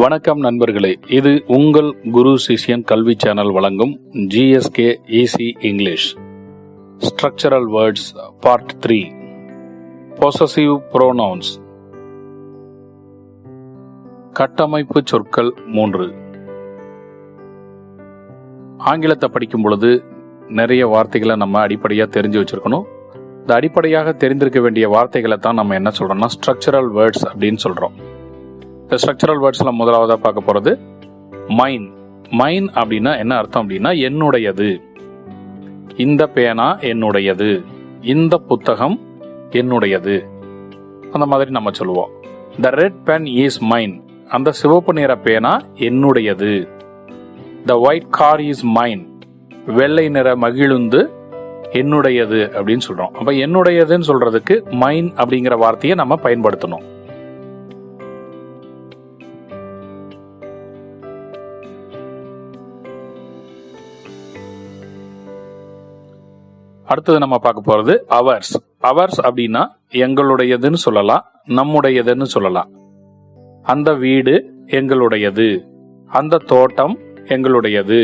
வணக்கம் நண்பர்களே, இது உங்கள் குரு சிஷ்யன் கல்வி சேனல் வழங்கும் GSK easy English structural words part 3 possessive pronouns. கட்டமைப்பு சொற்கள் 3. ஆங்கிலத்தை படிக்கும் பொழுது நிறைய வார்த்தைகளை நம்ம அடிப்படையாக தெரிஞ்சு வச்சிருக்கணும். இந்த அடிப்படையாக தெரிந்திருக்க வேண்டிய வார்த்தைகளை தான் நம்ம என்ன சொல்றோம்னா ஸ்ட்ரக்சரல் வேர்ட்ஸ் அப்படின்னு சொல்றோம். இந்த ஸ்ட்ரக்சரல் வேர்ட்ஸ்ல முதலாவதா பார்க்க போறது மைன். மைன் அப்படின்னா என்ன அர்த்தம் அப்படின்னா என்னுடையது. இந்த பேனா என்னுடையது, இந்த புத்தகம் என்னுடையது, அந்த மாதிரி நம்ம சொல்லுவோம். The red pen is mine. அந்த சிவப்பு நிற பேனா என்னுடையது. The white car is mine. வெள்ளை நிற மகிழுந்து என்னுடையது அப்படின்னு சொல்றோம். அப்ப என்னுடையதுன்னு சொல்றதுக்கு மைன் அப்படிங்கிற வார்த்தையை நம்ம பயன்படுத்தணும். அடுத்தது நம்ம பார்க்க போறது அவர்ஸ். அவர்ஸ் அப்படின்னா எங்களுடையதுன்னு சொல்லலாம், நம்முடையதுன்னு சொல்லலாம். அந்த வீடு எங்களுடையது, அந்த தோட்டம் எங்களுடையது,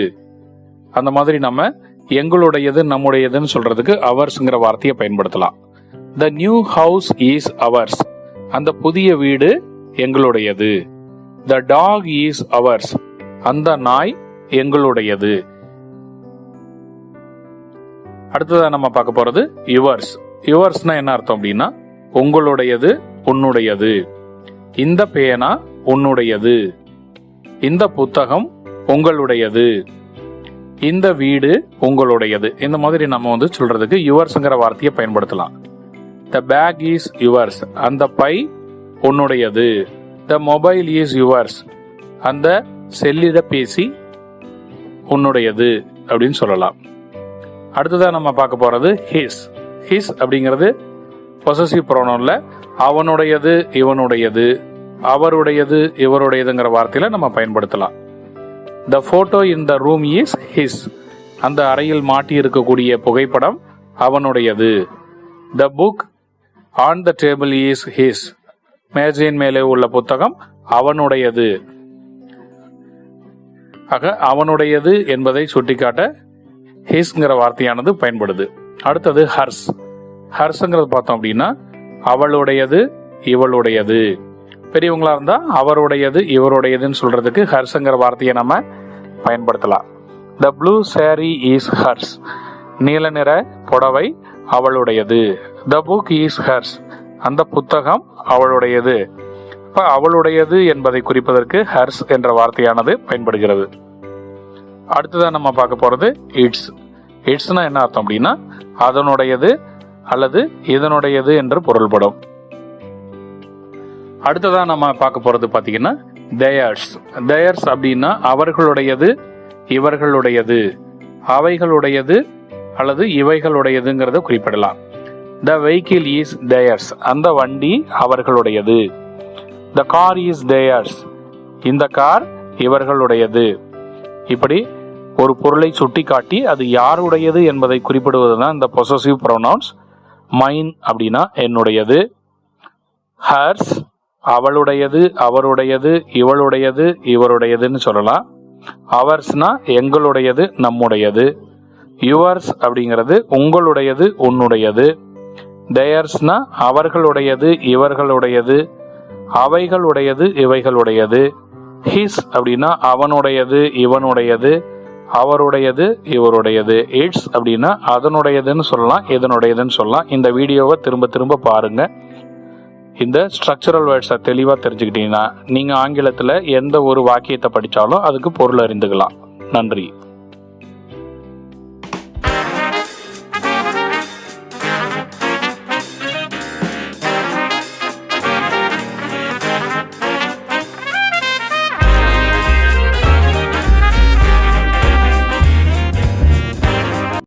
அந்த மாதிரி நம்ம எங்களுடையது நம்முடையதுன்னு சொல்றதுக்கு அவர்ஸ்ங்கிற வார்த்தையை பயன்படுத்தலாம். The new house is hours. அந்த புதிய வீடு எங்களுடையது. த டாக் இஸ் அவர்ஸ். அந்த நாய் எங்களுடையது. அடுத்ததா நம்ம பார்க்க போறது யுவர்ஸ். யுவர்ஸ்னா என்ன அர்த்தம் அப்படின்னா உங்களுடையது, உன்னுடையது. இந்த பேனா உன்னுடையது, இந்த புத்தகம் உங்களுடையது, இந்த வீடு உங்களுடையது. இந்த மாதிரி நம்ம சொல்றதுக்கு யுவர்ஸ்ங்கிற வார்த்தையை பயன்படுத்தலாம். The bag is yours. அந்த பை உன்னுடையது. The mobile is yours. அந்த செல்லிடப்பேசி உன்னுடையது அப்படின்னு சொல்லலாம். அடுத்ததான் நம்ம பார்க்க போறது ஹிஸ். ஹிஸ் அப்படிங்கிறது பொசசிவ் ப்ரோனவுன்ல அவனுடையது, இவனுடையது, அவருடையது, இவருடையதுங்கிற வார்த்தையில நம்ம பயன்படுத்தலாம். The photo in the room is his. அந்த அறையில் மாட்டி இருக்கக்கூடிய புகைப்படம் அவனுடையது. The book on the table is his. மேஜையின் மேலே உள்ள புத்தகம் அவனுடையது. ஆக அவனுடையது என்பதை சுட்டிக்காட்ட ஹிஸ்ங்கிற வார்த்தையானது பயன்படுது. அடுத்தது ஹர்ஸ். ஹர்ஸ்ங்கிறது பார்த்தோம் அப்படின்னா அவளுடையது, இவளுடையது. பெரியவங்களா இருந்தா அவருடையது, இவருடையதுன்னு சொல்றதுக்கு ஹர்ஸ்ங்கிற வார்த்தையை நம்ம பயன்படுத்தலாம். The blue sari is hers. நீல நிற புடவை அவளுடையது. The book is hers. அந்த புத்தகம் அவளுடையது. இப்ப அவளுடையது என்பதை குறிப்பதற்கு ஹர்ஸ் என்ற வார்த்தையானது பயன்படுகிறது. அடுத்ததான் நம்ம பார்க்க போறது இட்ஸ். இட்ஸ்னா என்ன அர்த்தம் அப்படின்னா அதனுடையது அல்லது இதனுடையது என்று பொருள்படும். அடுத்ததான் நம்ம பார்க்க போறது பாத்தீங்கன்னா தேயர்ஸ். தேயர்ஸ் அப்படின்னா அவர்களுடையது, இவர்களுடையது, அவைகளுடையது அல்லது இவைகளுடையதுங்கிறத குறிப்பிடலாம். The vehicle is theirs. அந்த வண்டி அவர்களுடையது. The car is theirs. இந்த கார் இவர்களுடையது. இப்படி ஒரு பொருளை சுட்டி காட்டி அது யாருடையது என்பதை குறிப்பிடுவதுதான் இந்த பொசசிவ் ப்ரோனவுன்ஸ். மைன் அப்படின்னா என்னுடையது. ஹர்ஸ் அவளுடையது, அவருடையது, இவளுடையது, இவருடையதுன்னு சொல்லலாம். அவர்ஸ்னா எங்களுடையது, நம்முடையது. யுவர்ஸ் அப்படிங்கிறது உங்களுடையது, உன்னுடையது. தேயர்ஸ்னா அவர்களுடையது, இவர்களுடையது, அவைகளுடையது, இவைகளுடையது. ஹிஸ் அப்படின்னா அவனுடையது, இவனுடையது, அவருடையது, இவருடையது. இட்ஸ் அப்படின்னா அதனுடையதுன்னு சொல்லலாம், இதனுடையதுன்னு சொல்லலாம். இந்த வீடியோவை திரும்ப திரும்ப பாருங்க. இந்த ஸ்ட்ரக்சரல் வேர்ட்ஸை தெளிவாக தெரிஞ்சுக்கிட்டீங்கன்னா நீங்க ஆங்கிலத்தில் எந்த ஒரு வாக்கியத்தை படித்தாலும் அதுக்கு பொருள் அறிந்துக்கலாம். நன்றி.